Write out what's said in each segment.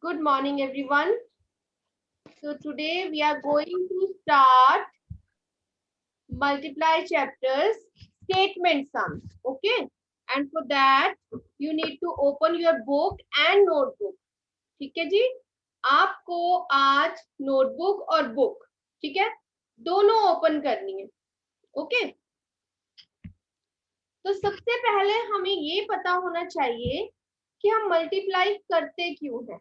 Good morning, everyone. So today we are going to start multiply chapters, statement sums. Okay, and for that you need to open your book and notebook. ठीक है जी, आपको आज notebook और book, ठीक है, दोनों open करनी है. ओके, तो सबसे पहले हमें ये पता होना चाहिए कि हम मल्टीप्लाई करते क्यों हैं.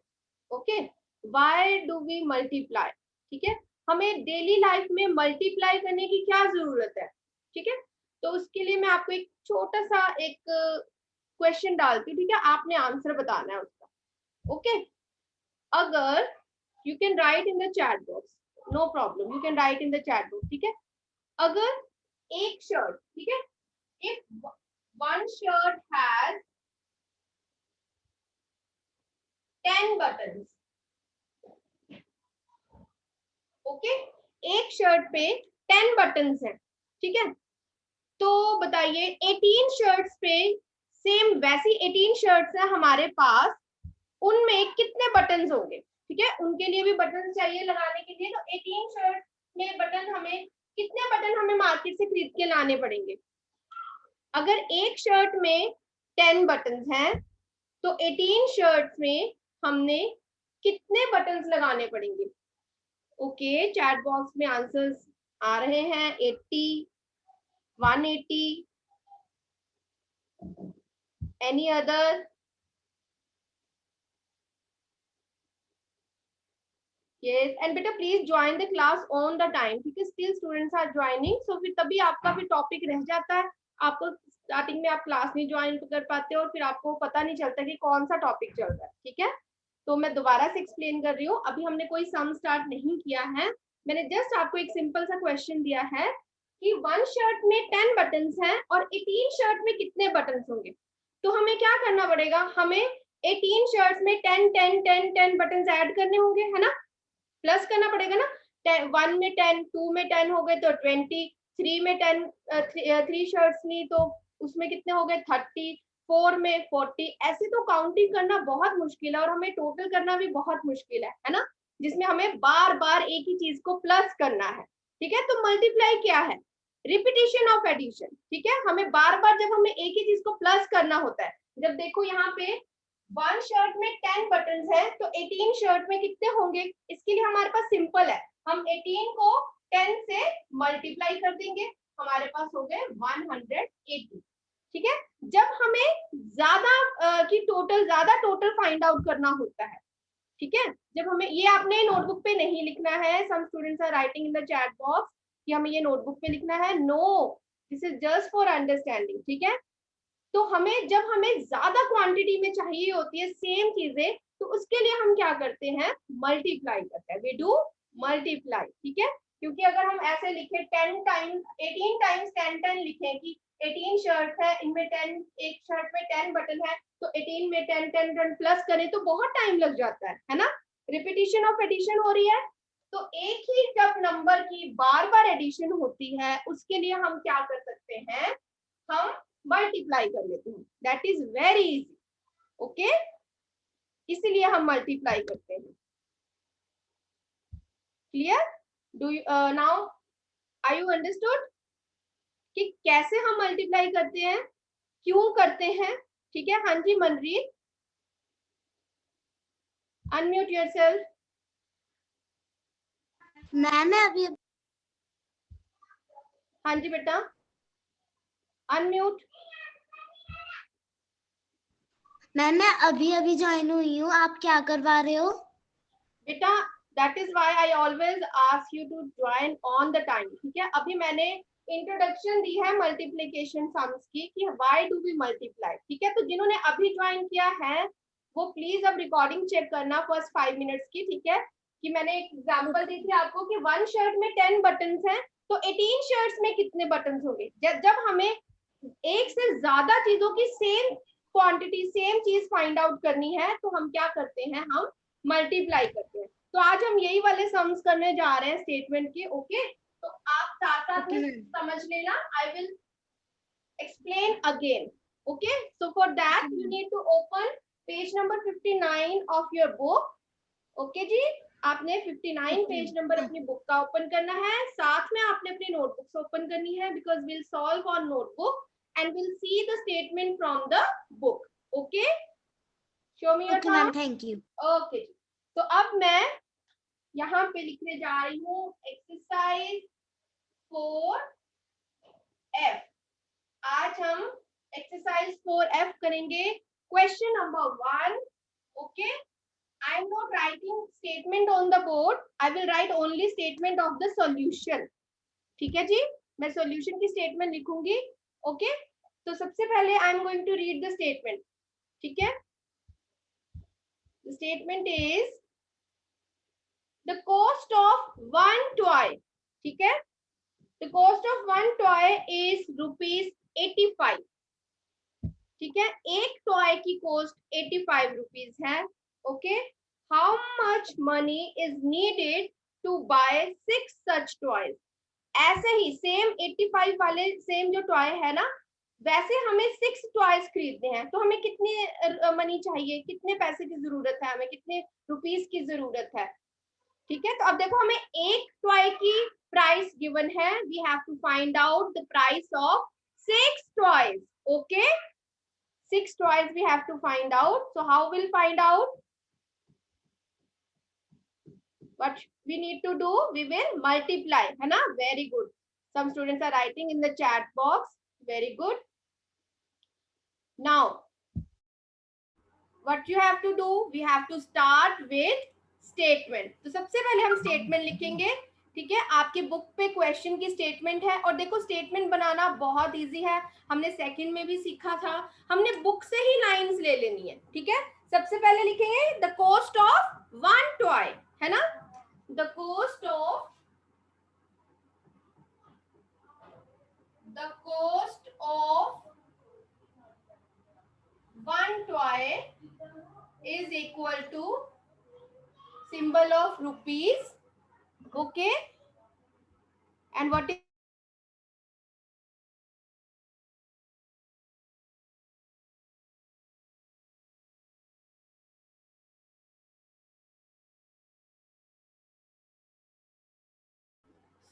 Okay, why do we multiply. ठीक है, हमें डेली लाइफ में मल्टीप्लाई करने की क्या जरूरत है. ठीक है, तो उसके लिए मैं आपको एक छोटा सा एक क्वेश्चन डालती हूँ. ठीक है, आपने आंसर बताना है उसका. ओके, अगर you can write in the chat box, no problem, you can write in the chat box. ठीक है, अगर एक शर्ट, ठीक है, if one shirt has 10 buttons. Okay, एक शर्ट पे 10 बटन्स हैं. ठीक है, तो बताइए 18 शर्ट्स पे सेम वैसी 18 शर्ट्स हैं हमारे पास, उनमें कितने बटन्स होंगे. ठीक है, उनके लिए भी बटन चाहिए लगाने के लिए. तो 18 शर्ट में बटन, हमें कितने बटन हमें मार्केट से खरीद के लाने पड़ेंगे. अगर एक शर्ट में 10 बटन्स हैं तो 18 शर्ट्स में हमने कितने बटन्स लगाने पड़ेंगे. ओके, चैट बॉक्स में आंसर्स आ रहे हैं. 80, 180, एनी अदर. yes, and बेटा please join the class on the time. ठीक है, स्टिल स्टूडेंट्स आर ज्वाइनिंग, सो फिर तभी आपका फिर टॉपिक रह जाता है. आपको स्टार्टिंग में आप क्लास नहीं ज्वाइन कर पाते और फिर आपको पता नहीं चलता कि कौन सा टॉपिक चल रहा है. ठीक है, तो मैं दोबारा से एक्सप्लेन कर रही हूँ. अभी हमने कोई सम स्टार्ट नहीं किया है. मैंने जस्ट आपको एक सिंपल सा क्वेश्चन दिया है कि वन शर्ट में 10 बटन्स हैं और 18 शर्ट में कितने बटन्स होंगे. तो हमें क्या करना पड़ेगा, हमें 18 शर्ट्स में 10 10 10 10 बटन्स ऐड करने होंगे, है ना, प्लस करना पड़ेगा ना. 1 में 10, 2 में 10 हो गए तो 20, 3 में 10, 3 शर्ट्स ली तो उसमें कितने हो गए 30, 4 में 40. ऐसे तो काउंटिंग करना बहुत मुश्किल है और हमें टोटल करना भी बहुत मुश्किल है ना, जिसमें हमें बार बार एक ही चीज को प्लस करना है. ठीक है, तो मल्टीप्लाई क्या है, रिपीटिशन ऑफ एडिशन. ठीक है, हमें बार बार जब हमें एक ही चीज को प्लस करना होता है, जब देखो यहाँ पे वन शर्ट में 10 बटन्स है तो 18 शर्ट में कितने होंगे. इसके लिए हमारे पास सिंपल है, हम 18 को 10 से मल्टीप्लाई कर देंगे, हमारे पास हो गए 180. ठीक है, जब हमें ज्यादा टोटल फाइंड आउट करना होता है. ठीक है, जब हमें ये आपने नोटबुक पे नहीं लिखना है. Some students are writing in the chat box कि हमें ये नोटबुक पे लिखना है. No, this is just for understanding. ठीक है, तो जब हमें ज्यादा क्वांटिटी में चाहिए होती है सेम चीजें, तो उसके लिए हम क्या करते हैं, मल्टीप्लाई करते हैं. We do multiply. ठीक है, क्योंकि अगर हम ऐसे लिखे 10 टाइम्स 18 टाइम्स 10 10 लिखें कि 18 शर्ट है, इनमें 10, एक शर्ट में 10 बटन है तो 18 में 10 10 10 प्लस करें तो बहुत टाइम लग जाता है ना. रिपीटिशन ऑफ एडिशन हो रही है. तो एक ही जब नंबर की बार बार एडिशन होती है उसके लिए हम क्या कर सकते हैं, हम मल्टीप्लाई कर लेते हैं. That is very easy. Okay, इसीलिए हम मल्टीप्लाई करते हैं. Clear, do now are you understood कि कैसे हम मल्टीप्लाई करते हैं, क्यों करते हैं. ठीक है, हाँ जी मनरीत, अनम्यूट योरसेल्फ. मैम अभी हाँ जी बेटा, अनम्यूट. मैम मैं अभी ज्वाइन हुई हूँ, आप क्या करवा रहे हो. बेटा that is why I always ask you to join on the time. ठीक है, अभी मैंने इंट्रोडक्शन दी है मल्टीप्लिकेशन सम्स की कि व्हाई डू वी मल्टीप्लाई. ठीक है, तो जिन्होंने अभी ज्वाइन किया है वो प्लीज अब रिकॉर्डिंग चेक करना फर्स्ट 5 मिनट्स की. ठीक है, कि मैंने एक एग्जांपल दी थी आपको कि वन शर्ट में 10 बटन्स हैं तो 18 शर्ट्स में कितने बटन्स होंगे. जब हमें एक से ज्यादा चीजों की सेम क्वांटिटी सेम चीज फाइंड आउट करनी है तो हम क्या करते हैं, हम मल्टीप्लाई करते हैं. तो आज हम यही वाले सम्स करने जा रहे हैं स्टेटमेंट के. ओके, तो आप साथ साथ में समझ लेना. I will explain again. Okay, so for that you need to open page number 59 of your book okay जी, आपने 59 पेज नंबर अपनी बुक का ओपन करना है, साथ में आपने अपनी नोटबुक्स ओपन करनी है, because will solve on notebook and will see the statement from the book. Okay, show me your okay ma'am, thumb. Thank you. Okay जी, तो अब मैं यहाँ पे लिखने जा रही हूँ एक्सरसाइज 4F. आज हम एक्सरसाइज 4F करेंगे. Question number 1. Okay, I am not writing statement on the board. I will write only statement of the solution. ठीक है जी, मैं solution की statement लिखूंगी. ओके, तो सबसे पहले I am going to read the statement. ठीक है, the statement is the cost of one toy. ठीक है, the cost of one toy is ₹85. ठीक है, एक टॉय की कॉस्ट 85 रुपीज है. Okay, how much money is needed to buy 6 such toys. ऐसे ही सेम 85 वाले सेम जो टॉय है ना, वैसे हमें 6 टॉयज खरीदने हैं, तो हमें कितने मनी चाहिए, कितने पैसे की जरूरत है, हमें कितने रुपीस की जरूरत है. ठीक है, तो अब देखो हमें एक टॉय की प्राइस गिवन है. We have to find out the price of 6 toys. Okay, 6 toys we have to find out. So how we'll find out? What we need to do? We will multiply, है ना? Very good. Some students are writing in the chat box. Very good. Now, what you have to do? We have to start with statement. तो सबसे पहले हम statement लिखेंगे. ठीक है, आपकी बुक पे क्वेश्चन की स्टेटमेंट है, और देखो स्टेटमेंट बनाना बहुत इजी है, हमने सेकंड में भी सीखा था. हमने बुक से ही लाइंस ले लेनी है. ठीक है, सबसे पहले लिखेंगे the cost of one toy, है ना? The cost of one toy is equal to symbol of rupees. Okay, and what is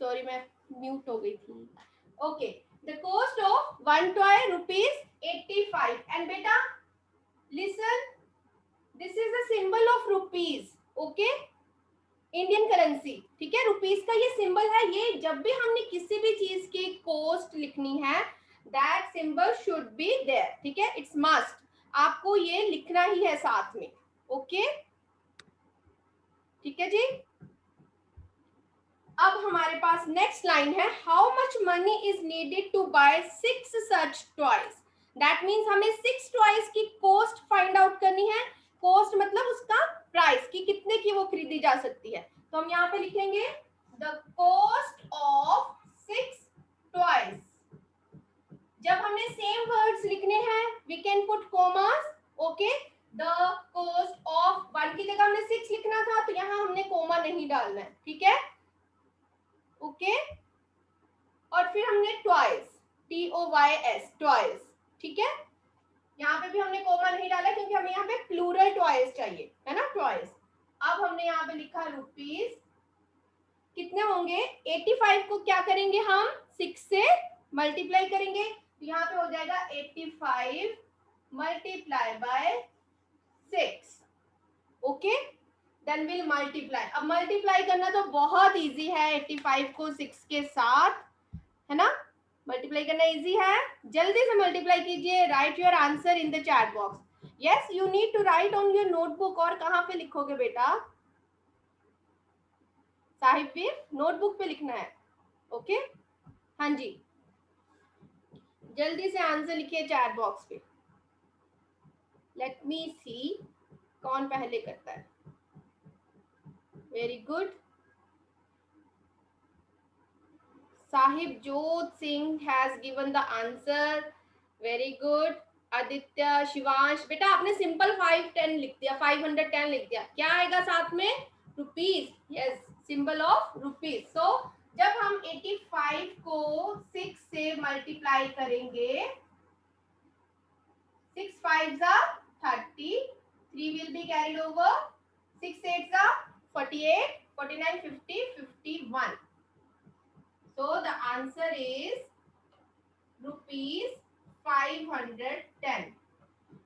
sorry मैं म्यूट हो गई थी. Okay, the cost of one toy ₹85. And बेटा listen, this is the symbol of rupees. Okay, Indian currency. ठीक है, rupees का ये symbol है. ये जब भी हमने किसी भी चीज की कॉस्ट लिखनी है, that symbol should be there. ठीक है, इट्स मस्ट, आपको ये लिखना ही है साथ में. ओके, ठीक है जी. अब हमारे पास नेक्स्ट लाइन है, how much money is needed to buy 6 such toys. That means हमें 6 टॉयज की कॉस्ट फाइंड आउट करनी है. कॉस्ट मतलब उसका प्राइस की कितने की वो खरीदी जा सकती है. तो हम यहाँ पे लिखेंगे द कॉस्ट ऑफ 6 टॉयज. जब हमने सेम वर्ड्स लिखने हैं, we can put commas. Okay, the cost of one की जगह हमने 6 लिखना था, तो यहाँ हमने कॉमा नहीं डालना है. ठीक है, ओके, और फिर हमने टॉयज, TOYS, टॉयज. ठीक है, यहाँ पे भी हमने कोमा नहीं डाला क्योंकि हमें यहाँ पे प्लूरल टॉयज चाहिए, है ना, टॉयज. अब हमने यहाँ पे लिखा रुपीज. कितने होंगे? 85 को क्या करेंगे हम? 6 से मल्टीप्लाई करेंगे, तो यहाँ पे हो जाएगा 85 multiply by 6. Okay, then will multiply. अब मल्टीप्लाई करना तो बहुत इजी है, 85 को 6 के साथ, है ना, मल्टीप्लाई करना इजी है. जल्दी से मल्टीप्लाई कीजिए. Write your answer in the chat box. Yes, you need to write on your notebook. और कहाँ पे लिखोगे बेटा? साहिब फिर नोटबुक पे लिखना है. ओके, हाँ जी, जल्दी से आंसर लिखिए चैट बॉक्स पे. लेट मी सी कौन पहले करता है. Very good. Sahib Jot Singh has given the answer. Very good. Aditya, Shivansh, बेटा आपने सिंपल 510 लिख दिया, 510 लिख दिया. क्या आएगा साथ में? Rupees. Yes, symbol of rupees. So जब हम 85 को 6 से मल्टीप्लाई करेंगे, 6 5s are 30, 3 will be carried over, 6 8 are 48, 49, 50, 51. So the answer is rupees 510.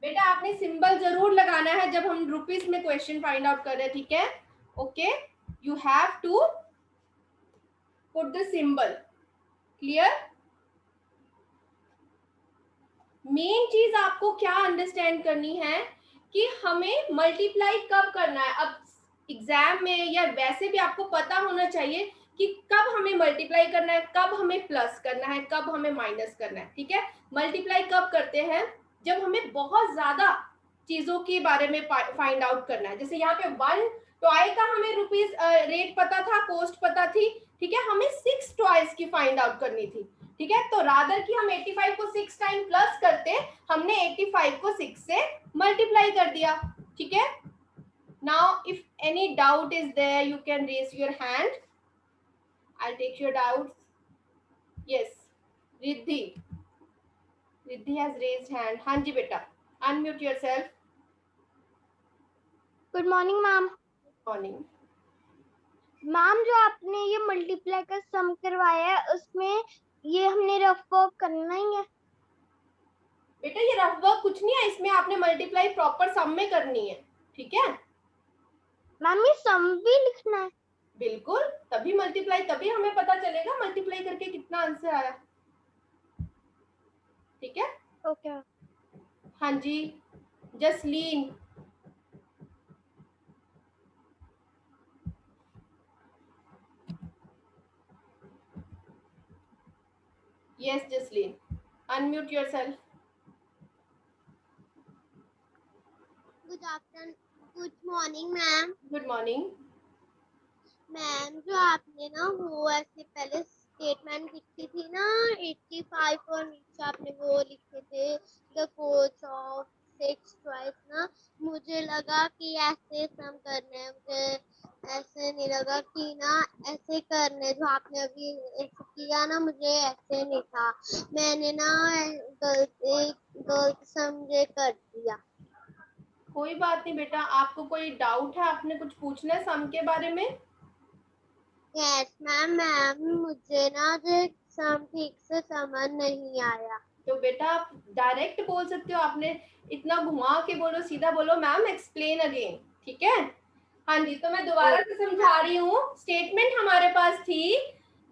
बेटा आपने सिंबल जरूर लगाना है जब हम रुपीस में क्वेश्चन फाइंड आउट कर रहे हैं, ठीक है? Okay, you have to put the symbol. Clear? Main चीज आपको क्या अंडरस्टैंड करनी है कि हमें मल्टीप्लाई कब करना है. अब एग्जाम में या वैसे भी आपको पता होना चाहिए कि कब हमें मल्टीप्लाई करना है, कब हमें प्लस करना है, कब हमें माइनस करना है. ठीक है, मल्टीप्लाई कब करते हैं? जब हमें बहुत ज्यादा चीजों के बारे में फाइंड आउट करना है. जैसे यहाँ पे 1 टॉय का हमें रुपीज रेट पता था, कॉस्ट पता थी. ठीक है, हमें 6 टॉयज की फाइंड आउट करनी थी. ठीक है, तो रादर कि हम 85 को 6 टाइम प्लस करते, हमने 85 को 6 से मल्टीप्लाई कर दिया. ठीक है, now if any doubt is there you can raise your hand. I'll take your doubts. Yes, Riddhi has raised hand. हाँ जी बेटा, unmute yourself. Good morning ma'am. Morning. Ma'am जो आपने ये मल्टीप्लाई का सम करवाया है उसमें ये हमने रफ वर्क करना ही है. बेटा ये रफ वर्क कुछ नहीं है, इसमें आपने मल्टीप्लाई प्रॉपर सम में करनी है. ठीक है मैम, ये सम भी लिखना है? बिल्कुल, तभी मल्टीप्लाई, तभी हमें पता चलेगा मल्टीप्लाई करके कितना आंसर आया. ठीक है, ओके. हाँ जी Jasleen. Yes, Jasleen. Unmute yourself. Good morning ma'am. Good morning. Ma'am जो आपने ना वो ऐसे पहले स्टेटमेंट लिखी थी ना 85 और नीचे आपने वो लिखे थे द कोच ऑफ 6 ट्वाइस ना, मुझे लगा कि ऐसे सम करने हैं. मुझे ऐसे नहीं लगा कि ना ऐसे करने जो आपने अभी ऐसे किया ना, मुझे ऐसे नहीं था. मैंने ना गलत समझे कर दिया. कोई बात नहीं बेटा, आपको कोई डाउट है, आपने कुछ पूछना है सम के बारे में? यस मैम, मुझे ना जो सम ठीक से समझ नहीं आया. तो बेटा आप डायरेक्ट बोल सकते हो, आपने इतना घुमा के बोलो, सीधा बोलो मैम एक्सप्लेन अगेन. ठीक है, हाँ जी, तो मैं दोबारा से समझा रही हूँ. स्टेटमेंट हमारे पास थी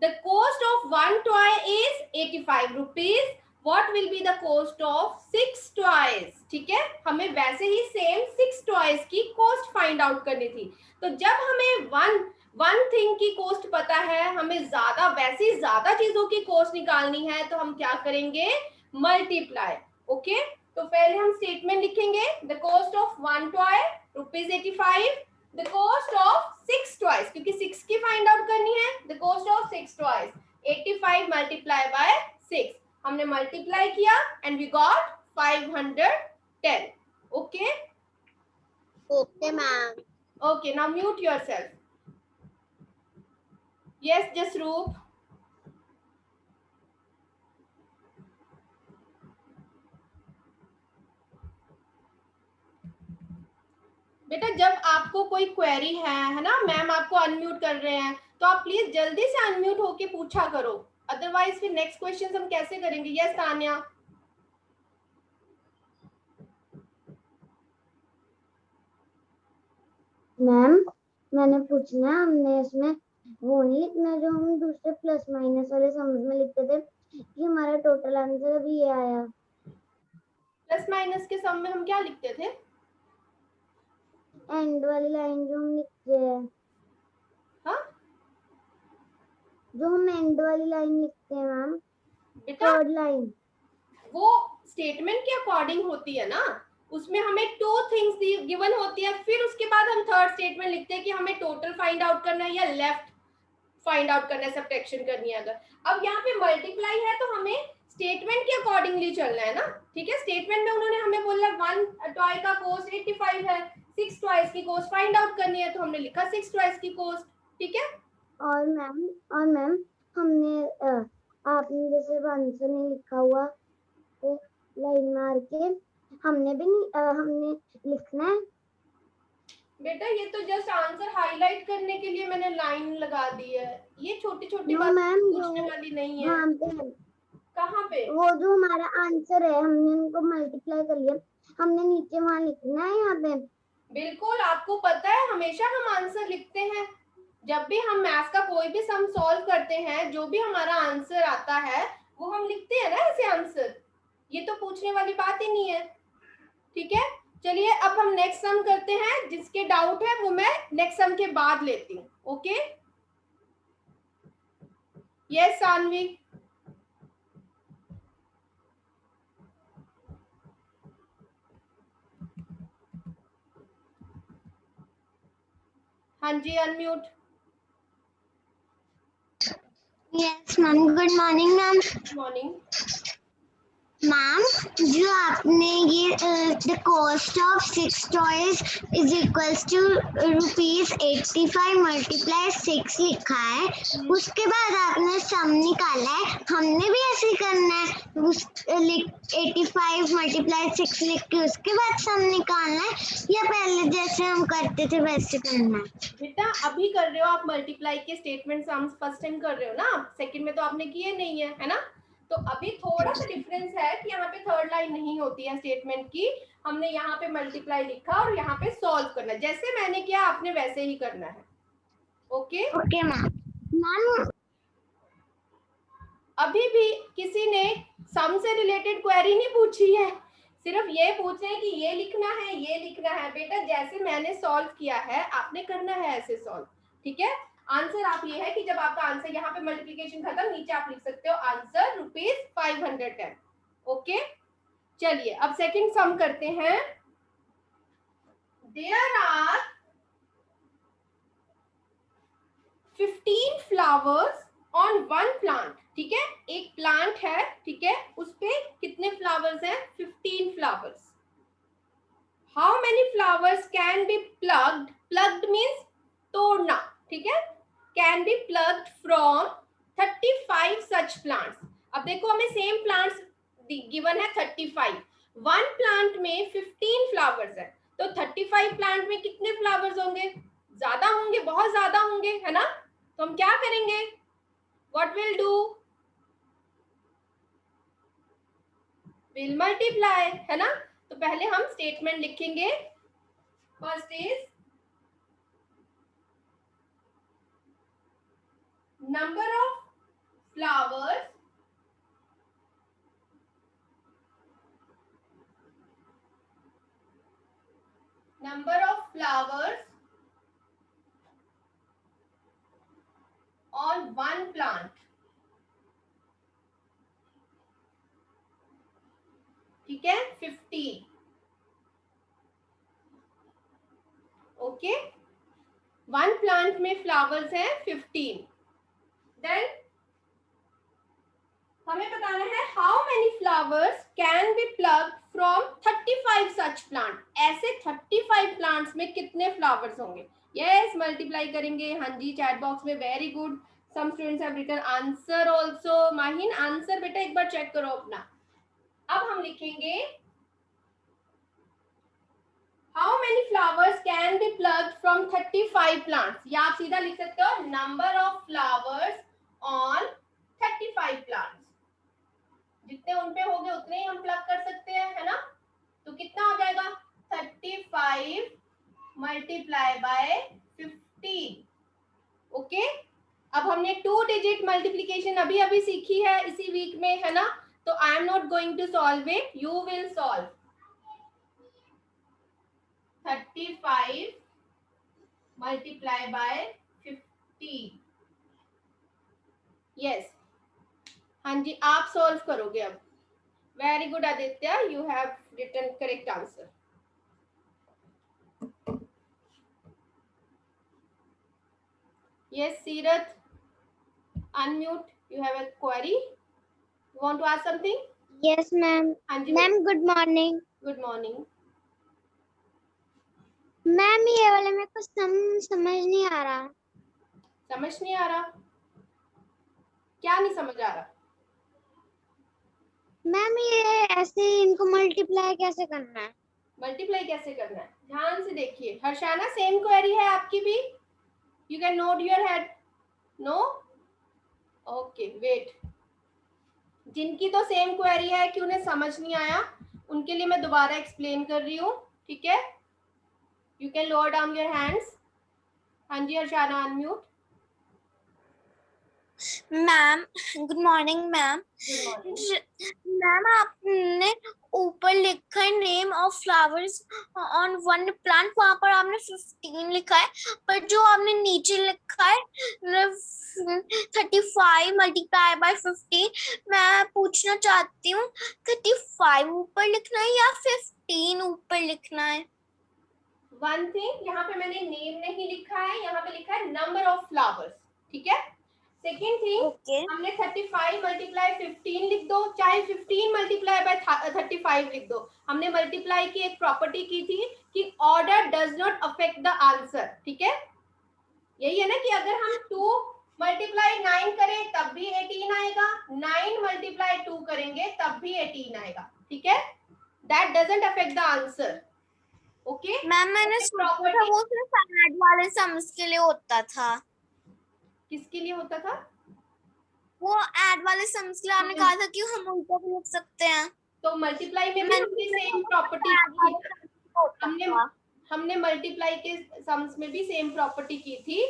the cost of 1 toy is 85 rupees. What will be the cost of 6 toys. ठीक है, हमें वैसे ही सेम 6 टॉयज की कॉस्ट फाइंड आउट करनी थी. तो जब हमें वन थिंग की कॉस्ट पता है, हमें ज्यादा वैसी ज्यादा चीजों की कॉस्ट निकालनी है, तो हम क्या करेंगे? मल्टीप्लाई. ओके, तो पहले हम स्टेटमेंट लिखेंगे the cost of 1 toy rupees 85, the cost of 6 toys, क्योंकि 6 की फाइंड आउट करनी है. The cost of 6 toys 85 multiply by 6. हमने मल्टीप्लाई किया and we got 510. Okay okay ma'am. Okay, now mute yourself. Yes Jasroop. बेटा जब आपको कोई क्वेरी है ना, मैम आपको अनम्यूट कर रहे हैं, तो आप प्लीज जल्दी से अनम्यूट होके पूछा करो, अदरवाइज फिर नेक्स्ट क्वेश्चन हम कैसे करेंगे. यस तान्या. मैम मैंने पूछना है, हमने इसमें वो नहीं लिखना जो हम दूसरे प्लस माइनस वाले सम में लिखते थे कि हमारा टोटल आंसर अभी ये आया. प्लस माइनस के सम में हम क्या लिखते थे? एंड वाली लाइन जो हम लिखते हैं, हाँ जो हम एंड वाली लाइन लिखते हैं मैम, बेटा थर्ड लाइन. वो स्टेटमेंट के अकॉर्डिंग होती है ना, उसमें हमें 2 थिंग्स गिवन होती है, फिर उसके बाद हम थर्ड स्टेटमेंट लिखते हैं कि हमें टोटल फाइंड आउट करना है या लेफ्ट फाइंड आउट करना है, सब्ट्रैक्शन करनी है. अगर अब यहाँ पे मल्टीप्लाई है तो हमें स्टेटमेंट के अकॉर्डिंगली चलना है ना. ठीक है, स्टेटमेंट में उन्होंने हमें बोला 1 टॉय का कॉस्ट 85 है, 6 टॉयज की कॉस्ट फाइंड आउट करनी है, तो हमने लिखा 6 टॉयज की कॉस्ट. ठीक है, और मैम हमने आपने जैसे आंसर नहीं लिखा हुआ तो लाइन मार के हमने भी नहीं, हमने लिखना है. बेटा ये तो जस्ट आंसर हाईलाइट करने के लिए मैंने लाइन लगा दी है, ये छोटी छोटी बात पूछने वाली नहीं है। हाँ पे कहाँ पे? वो जो हमारा आंसर है हमने उनको मल्टीप्लाई कर लिया, हमने नीचे वहां लिखना है यहाँ पे। बिल्कुल, आपको पता है हमेशा हम आंसर लिखते हैं जब भी हम मैथ्स का कोई भी सम सॉल्व करते हैं, जो भी हमारा आंसर आता है वो हम लिखते हैं ना ऐसे आंसर, ये तो पूछने वाली बात ही नहीं है। ठीक है, चलिए अब हम नेक्स्ट सम करते हैं, जिसके डाउट है वो मैं नेक्स्ट सम के बाद लेती हूँ। Okay, yes Saanvi. हाँ जी, unmute. Yes ma'am, good morning ma'am. Good morning ma'am, जो आपने ये the cost of 6 toys is equals to ₹85 multiply 6 लिखा है, उसके बाद आपने सम निकाला है, हमने भी ऐसे ही करना है, उस 85 मल्टीप्लाई 6 लिख के उसके बाद सम निकालना है, या पहले जैसे हम करते थे वैसे करना है? बेटा अभी कर रहे हो आप मल्टीप्लाई के स्टेटमेंट सम्स, फर्स्ट टाइम कर रहे हो ना, सेकंड में तो आपने किए नहीं है ना, तो अभी थोड़ा सा डिफरेंस है कि यहाँ पे थर्ड लाइन नहीं होती है स्टेटमेंट की, हमने यहाँ पे मल्टीप्लाई लिखा और यहाँ पे सॉल्व करना, जैसे मैंने किया आपने वैसे ही करना है। Okay okay ma'am. मैम अभी भी किसी ने सम से रिलेटेड क्वेरी नहीं पूछी है, सिर्फ ये पूछ रहे हैं कि ये लिखना है ये लिखना है। बेटा जैसे मैंने सॉल्व किया है आपने करना है ऐसे सॉल्व। ठीक है, आंसर आप ये है कि जब आपका आंसर यहाँ पे मल्टीप्लिकेशन खत्म, नीचे आप लिख सकते हो आंसर ₹510। ओके, चलिए अब सेकंड सम करते हैं। There are 15 flowers on one plant. ठीक है, एक प्लांट है, ठीक है, उस पे कितने फ्लावर्स हैं? 15 flowers. How many flowers can be plucked? Plucked means तोड़ना, ठीक है, can be plucked from 35 such plants. अब देखो हमें सेम प्लांट्स गिवन है 35, वन प्लांट में 15 फ्लावर्स है, तो 35 प्लांट में कितने फ्लावर्स होंगे? ज्यादा होंगे, बहुत ज्यादा होंगे, है ना, तो हम क्या करेंगे? What will do? Will multiply, है ना, तो पहले हम स्टेटमेंट लिखेंगे। First is number of flowers on one plant। ठीक है, 15। ओके, वन प्लांट में फ्लावर्स हैं 15। देन हमें बताना है how many flowers can be plucked from 35 such plant. ऐसे 35 प्लांट्स में कितने फ्लावर्स होंगे? यस, मल्टीप्लाई करेंगे। हाँ जी, चैट बॉक्स में very good, some students have written answer also. Mahin answer बेटा एक बार चेक करो अपना। अब हम लिखेंगे how many flowers can be plucked from 35 plants, या आप सीधा लिख सकते हो number of flowers on 35 plants. जितने उन पे होंगे उतने ही हम प्लग कर सकते हैं, है ना, तो कितना हो जाएगा? 35 मल्टीप्लाई बाय 15। ओके, अब हमने 2 डिजिट मल्टीप्लीकेशन अभी अभी सीखी है इसी वीक में, है ना, तो I am not going to solve it, you will solve. 35 multiply by 15। Yes, हाँ जी, आप सॉल्व करोगे अब। Very good Aditya, you have written correct answer. Yes, Seerath, unmute. You have a query? You want to ask something? Yes ma'am. हाँ जी ma'am good morning. Good morning. Ma'am ये वाला मेरे को समझ नहीं आ रहा। समझ नहीं आ रहा? क्या नहीं समझ आ रहा? मैम ये ऐसे इनको मल्टीप्लाई कैसे करना है? मल्टीप्लाई कैसे करना है? ध्यान से देखिए, हर्षाना सेम क्वेरी है आपकी भी? You can nod your head? No? Okay wait, जिनकी तो सेम क्वेरी है कि उन्हें समझ नहीं आया, उनके लिए मैं दोबारा एक्सप्लेन कर रही हूँ, ठीक है? You can lower down your hands. हाँ जी Harshana, unmute. Ma'am good morning ma'am. Good morning. Ma'am आपने ऊपर लिखा है name of flowers on one plant, वहां पर आपने 15 लिखा है, पर जो आपने नीचे लिखा है 35 मल्टीप्लाई बाय 15, मैं पूछना चाहती हूँ 35 ऊपर लिखना है या 15 ऊपर लिखना है? वन थिंग, यहाँ पे मैंने नेम नहीं लिखा है, यहाँ पे लिखा है नंबर ऑफ फ्लावर्स, ठीक है? Second thing, Okay. हमने 35 मल्टीप्लाई 15 लिख दो, चाहे 15 मल्टीप्लाई बाय 35 लिख दो. हमने मल्टीप्लाई की एक प्रॉपर्टी की थी कि order does not affect the answer, ठीक है? यही है ना कि अगर हम 2 मल्टीप्लाई 9 करें तब भी 18 आएगा, 9 मल्टीप्लाई 2 करेंगे तब भी 18 आएगा, ठीक है? That doesn't affect the answer. Okay, ma'am मैंने सोचा था वो सिर्फ ऐड वाले सम्स के लिए होता था. किसके लिए होता था? वो ऐड वाले सम्स के लिए आपने कहा था कि हम उल्टा भी लिख सकते हैं. तो मल्टीप्लाई में भी मैंने हमने सोचा सेम वो प्रॉपर्टी ऐड की, वाले सम्स के लिए होता हमने था. हमने मल्टीप्लाई के सम्स में भी सेम प्रॉपर्टी की थी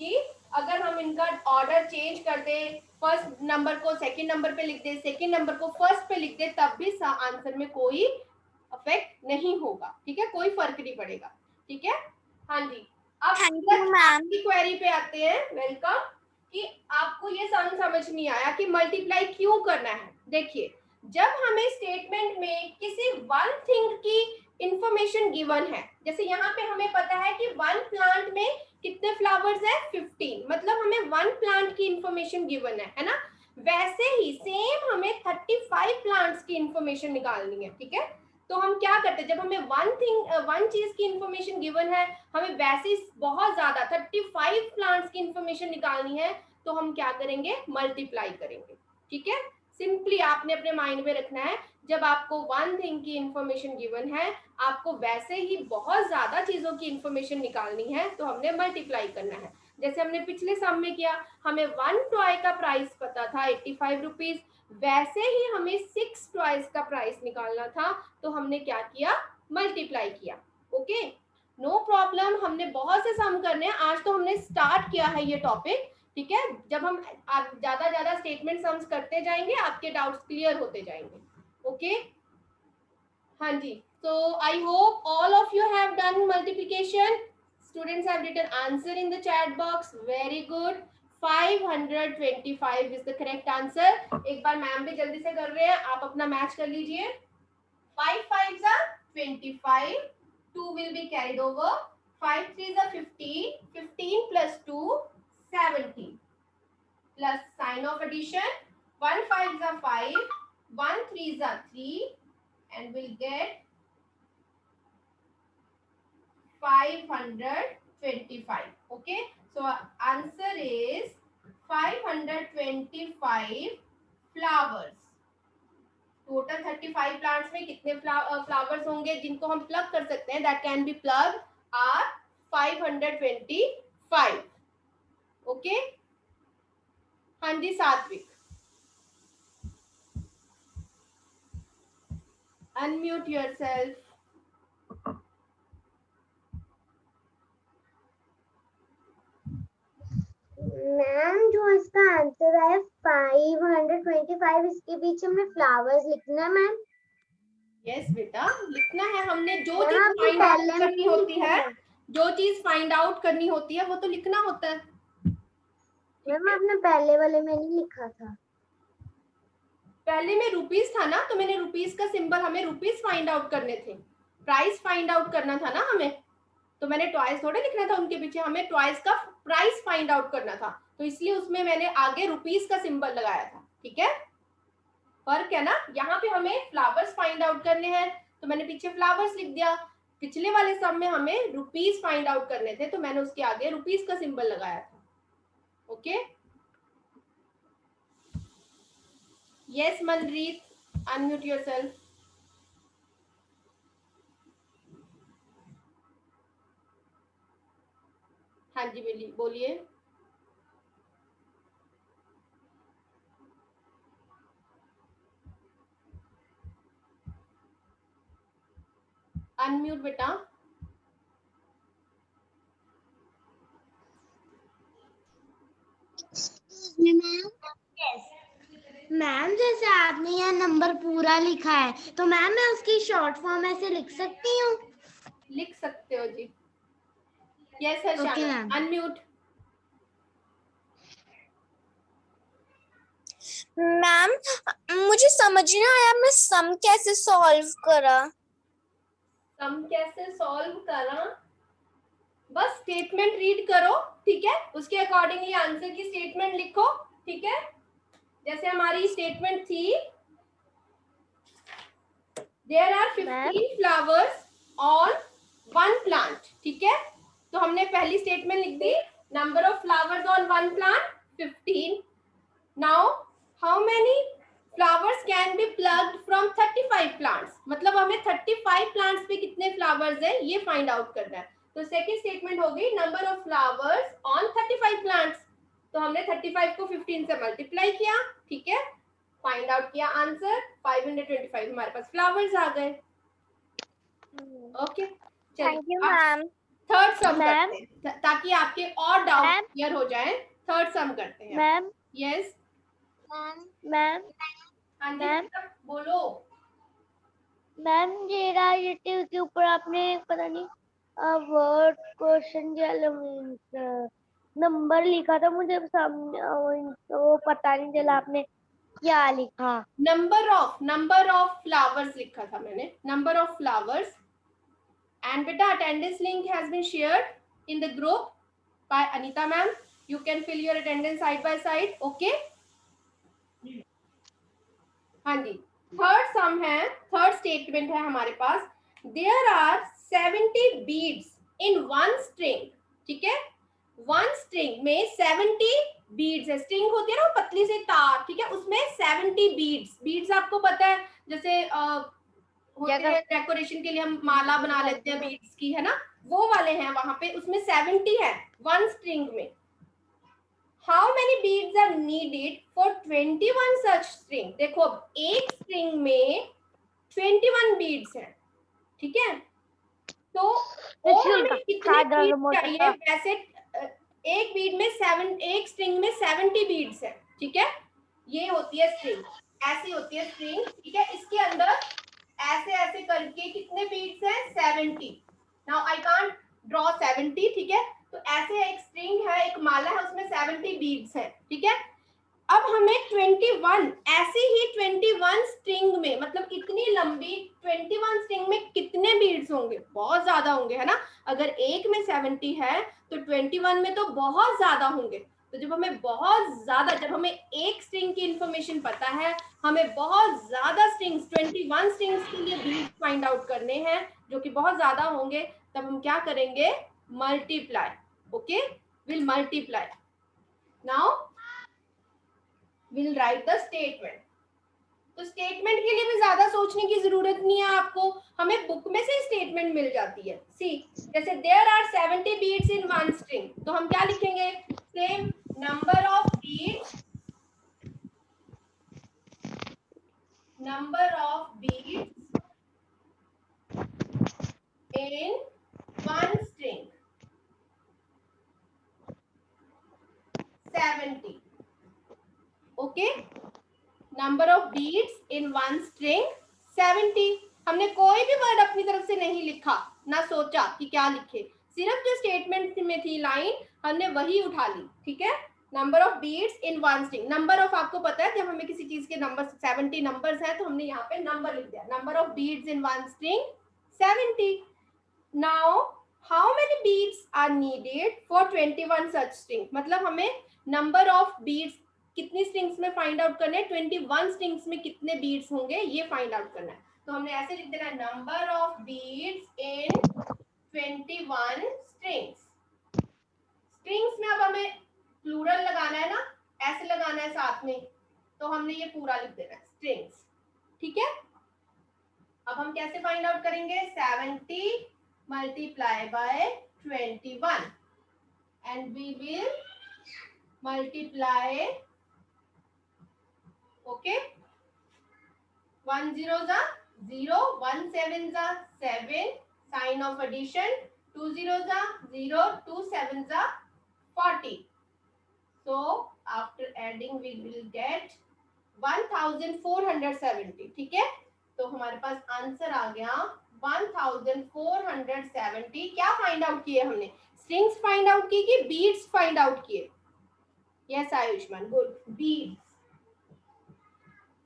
कि अगर हम इनका ऑर्डर चेंज कर दे, फर्स्ट नंबर को सेकंड नंबर पे लिख दे, सेकंड नंबर को फर्स्ट पे लिख दे, तब भी आंसर में कोई अफेक्ट नहीं होगा, ठीक है? कोई फर्क नहीं पड़ेगा, ठीक है? हाँ जी, अब थैंक यू मैम. की क्वेरी पे आते हैं. वेलकम. कि आपको ये समझ नहीं आया कि मल्टीप्लाई क्यों करना है. देखिए, जब हमें स्टेटमेंट में किसी वन थिंग की इंफॉर्मेशन गिवन है, जैसे यहाँ पे हमें पता है कि वन प्लांट में कितने फ्लावर्स है, 15, मतलब हमें वन प्लांट की इंफॉर्मेशन गिवन है ना? वैसे ही सेम हमें 35 प्लांट्स की इंफॉर्मेशन निकालनी है, ठीक है? तो हम क्या करते हैं, जब हमें वन चीज की इंफॉर्मेशन गिवन है, हमें वैसे बहुत ज्यादा 35 प्लांट्स की इंफॉर्मेशन निकालनी है, तो हम क्या करेंगे, मल्टीप्लाई करेंगे, ठीक है? सिंपली आपने अपने माइंड में रखना है, जब आपको वन थिंग की इंफॉर्मेशन गिवन है, आपको वैसे ही बहुत ज्यादा चीजों की इंफॉर्मेशन निकालनी है, तो हमने मल्टीप्लाई करना है. जैसे हमने पिछले सम में किया, हमें वन टॉय का प्राइस पता था 85 रुपीज, वैसे ही हमें 6 टॉयज का प्राइस निकालना था, तो हमने क्या किया, मल्टीप्लाई किया. Okay, no problem. हमने बहुत से सम करने हैं, आज तो हमने स्टार्ट किया है ये टॉपिक, ठीक है? जब हम ज्यादा स्टेटमेंट सम्स करते जाएंगे, आपके डाउट्स क्लियर होते जाएंगे. ओके, हाँ जी. So I hope all of you have done multiplication. Students have written answer in the chat box. Very good. 525 is the correct answer. एक बार मैम भी जल्दी से कर रहे हैं, आप अपना मैच कर लीजिए. 5 5s are 25. 2 will be carried over. 5 3s are 15. 15 plus 2 17. Plus sign of addition. 1 5s are 5. 1 3s are 3. And we'll get 525. Okay, so answer is 525 flowers. Total 35 plants में कितने फ्लावर्स होंगे जिनको हम प्लग कर सकते हैं, that can be pluck are 525. Okay, हाँ जी सात्विक, अनम्यूट योरसेल्फ. मैम जो इसका आंसर है 525, इसके पीछे हमने फ्लावर्स लिखना है मैम. यस बेटा, लिखना है. हमने जो मैम चीज आपने फाइंड आउट पहले करनी में होती लिखा है, था. जो चीज फाइंड आउट करनी होती है वो तो लिखना होता है. मैम आपने पहले वाले में नहीं लिखा था. पहले में रुपीस था ना, तो मैंने रुपीस का सिंबल, हमें रुपीस फाइंड आउट करने थे, प्राइस फाइंड आउट करना था ना हमें, तो मैंने टॉयज थोड़े लिखना था उनके पीछे, हमें टॉयज का प्राइस फाइंड आउट करना था, तो इसलिए उसमें मैंने आगे रुपीस का सिंबल लगाया था. ठीक है, फर्क है ना. यहाँ पे हमें फ्लावर्स फाइंड आउट करने हैं, तो मैंने पीछे फ्लावर्स लिख दिया. पिछले वाले सम में हमें रुपीस फाइंड आउट करने थे, तो मैंने उसके आगे रुपीस का सिंबल लगाया था. Okay, yes Manreet, unmute yourself. हाँ जी बोलिए। अनम्यूट बेटा। मैम जैसे आपने यहाँ नंबर पूरा लिखा है तो मैम मैं उसकी शॉर्ट फॉर्म ऐसे लिख सकती हूँ? लिख सकते हो जी। Yes Harshana. Okay, ma'am. Unmute. Ma'am मुझे समझ नहीं आया मैं सम कैसे सॉल्व करा। सम कैसे सॉल्व करा? बस स्टेटमेंट रीड करो, ठीक है, उसके अकॉर्डिंगली आंसर की स्टेटमेंट लिखो, ठीक है। जैसे हमारी स्टेटमेंट थी, there are 15 flowers on one plant, ठीक है। तो हमने पहली स्टेटमेंट लिख दी, number of flowers on one plant 15। Now how many flowers can be plucked from 35 plants, मतलब हमें 35 प्लांट्स पे कितने फ्लावर्स है ये फाइंड आउट करना है। तो सेकंड स्टेटमेंट हो गई number of flowers on 35 plants, तो हमने 35 को 15 से मल्टीप्लाई किया, ठीक है, फाइंड आउट किया आंसर 525, हमारे पास फ्लावर्स आ गए। ओके थैंक यू चलिए मैम। थर्ड सम मैम करते हैं ताकि आपके और डाउट क्लियर हो जाए। थर्ड सम करते हैं मैम यस मैम हाँ जी मैम बोलो। मैम जेरा एडिटिव के ऊपर आपने पता नहीं वर्ड क्वेश्चन मीन्स नंबर लिखा था, मुझे सामने वो पता नहीं चला आपने क्या लिखा। नंबर ऑफ फ्लावर्स लिखा था मैंने, नंबर ऑफ फ्लावर्स। एंड बेटा attendance link has been shared in the group by Anita ma'am, you can fill your attendance side by side, okay. हाँ जी थर्ड सम है, थर्ड स्टेटमेंट है हमारे पास, there are 70 beads in one string, ठीक है, one string में 70 beads है, स्ट्रिंग होती है ना पतली सी तार, ठीक है, उसमें 70 बीड्स, बीड्स आपको पता है जैसे होते हैं डेकोरेशन के लिए हम माला बना लेते हैं बीड्स की, है ना, वो वाले हैं वहां पे, उसमें 70 है वन स्ट्रिंग में। How many beads are needed for 21 such string, देखो अब एक स्ट्रिंग में 21 बीड्स हैं, ठीक है, तो और हमें कितने बीड्स चाहिए, वैसे एक बीड में 7, एक स्ट्रिंग में 70 बीड्स है, ठीक है, ये होती है स्ट्रिंग, ऐसी होती है स्ट्रिंग, ठीक है, इसके अंदर ऐसे ऐसे करके कितने बीड्स हैं 70। नाउ आई कांट ड्रॉ 70, ठीक है, तो ऐसे एक स्ट्रिंग है, एक माला है, उसमें 70 बीड्स है, ठीक है। अब हमें 21 ऐसे ही 21 स्ट्रिंग में, मतलब इतनी लंबी 21 स्ट्रिंग में कितने बीड्स होंगे, बहुत ज्यादा होंगे, है ना, अगर एक में 70 है तो 21 में तो बहुत ज्यादा होंगे। तो जब हमें बहुत ज्यादा, जब हमें एक स्ट्रिंग की इंफॉर्मेशन पता है, हमें बहुत ज्यादा स्ट्रिंग्स 21 स्ट्रिंग्स के लिए बीड्स फाइंड आउट करने हैं जो कि बहुत ज्यादा होंगे, तब हम क्या करेंगे, multiply, okay, will multiply. Now will write the statement. तो स्टेटमेंट के लिए भी ज्यादा सोचने की जरूरत नहीं है आपको, हमें बुक में से स्टेटमेंट मिल जाती है। सी जैसे there are 70 beads in one string, तो हम क्या लिखेंगे, same number of beads, number of beads in one string 70, okay, number of beads in one string 70। हमने कोई भी वर्ड अपनी तरफ से नहीं लिखा, ना सोचा कि क्या लिखे, सिर्फ जो स्टेटमेंट में थी लाइन हमने वही उठा ली, ठीक है, number of beads in one string. Number of आपको पता है जब हमें किसी चीज के नंबर 70 नंबर्स हैं तो हमने यहाँ पे नंबर लिख दिया, number of beads in one string 70। Now how many beads are needed for 21 such string, मतलब हमें नंबर ऑफ बीड्स कितनी स्ट्रिंग्स में फाइंड आउट करना है, 21 स्ट्रिंग्स में कितने बीड्स होंगे ये फाइंड आउट करना है। तो हमने ऐसे लिख देना है number of beads in 21 strings. Strings में अब हमें प्लूरल लगाना है ना, ऐसे लगाना है साथ में, तो हमने ये पूरा लिख देना है स्ट्रिंग्स, ठीक है। अब हम कैसे फाइंड आउट करेंगे, 70 multiply by 21, and we will multiply. Okay, 1 zeros are 0, 1 sevens are 7, sign of addition, 2 zeros are 0, 2 sevens are 40. So after adding we will get 1470. ठीक है, तो हमारे पास आंसर आ गया 1470. क्या फाइंड आउट किए हमने? स्ट्रिंग्स फाइंड आउट की कि बीट्स फाइंड आउट किए? Yes Ayushman, good. Beads,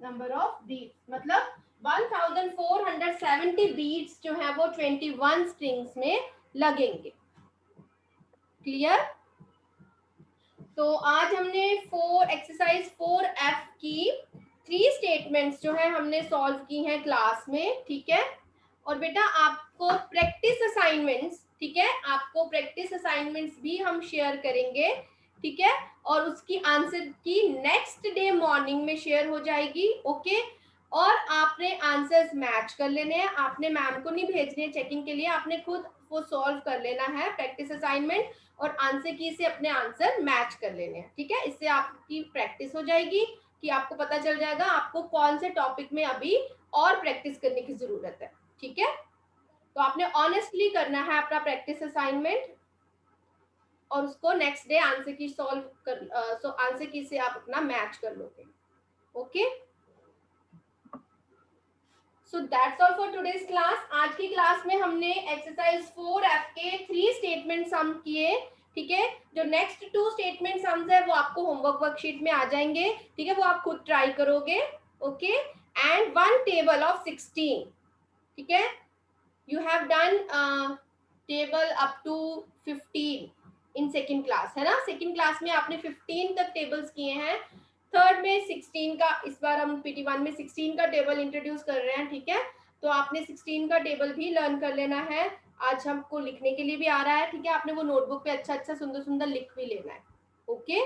number of beads, मतलब 1470 बीट्स जो है वो 21 स्ट्रिंग्स में लगेंगे. क्लियर? तो आज हमने एक्सरसाइज 4F की 3 स्टेटमेंट्स जो है हमने सॉल्व की हैं क्लास में. ठीक है, और बेटा आपको प्रैक्टिस असाइनमेंट्स, ठीक है, आपको प्रैक्टिस असाइनमेंट्स भी हम शेयर करेंगे. ठीक है, और उसकी आंसर की नेक्स्ट डे मॉर्निंग में शेयर हो जाएगी. ओके, और आपने आंसर्स मैच कर लेने हैं. आपने मैम को नहीं भेजने चेकिंग के लिए, आपने खुद वो सॉल्व कर लेना है प्रैक्टिस असाइनमेंट, और आंसर की से अपने आंसर मैच कर लेने हैं. ठीक है, इससे आपकी प्रैक्टिस हो जाएगी कि आपको पता चल जाएगा आपको कौन से टॉपिक में अभी और प्रैक्टिस करने की जरूरत है. ठीक है, तो आपने ऑनेस्टली करना है अपना प्रैक्टिस असाइनमेंट, और उसको नेक्स्ट डे आंसर की सॉल्व कर आंसर की से आप अपना मैच कर लोगे. Okay, so that's all for today's class. आज की क्लास में हमने एक्सरसाइज 4F के 3 स्टेटमेंट सम किए. ठीक है, जो नेक्स्ट 2 स्टेटमेंट सम्स है वो आपको होमवर्क वर्कशीट में आ जाएंगे. ठीक है, वो आप खुद ट्राई करोगे. Okay, and 1 table of 16. ठीक है, you have done table up to 15 in second class, है ना. सेकंड क्लास में आपने 15 तक टेबल्स किए हैं. थर्ड में 16 का, इस बार हम PT1 में 16 का टेबल इंट्रोड्यूस कर रहे हैं. ठीक है, तो आपने 16 का टेबल भी लर्न कर लेना है. आज हमको लिखने के लिए भी आ रहा है. ठीक है, आपने वो नोटबुक पे अच्छा अच्छा सुंदर सुंदर लिख भी लेना है. ओके.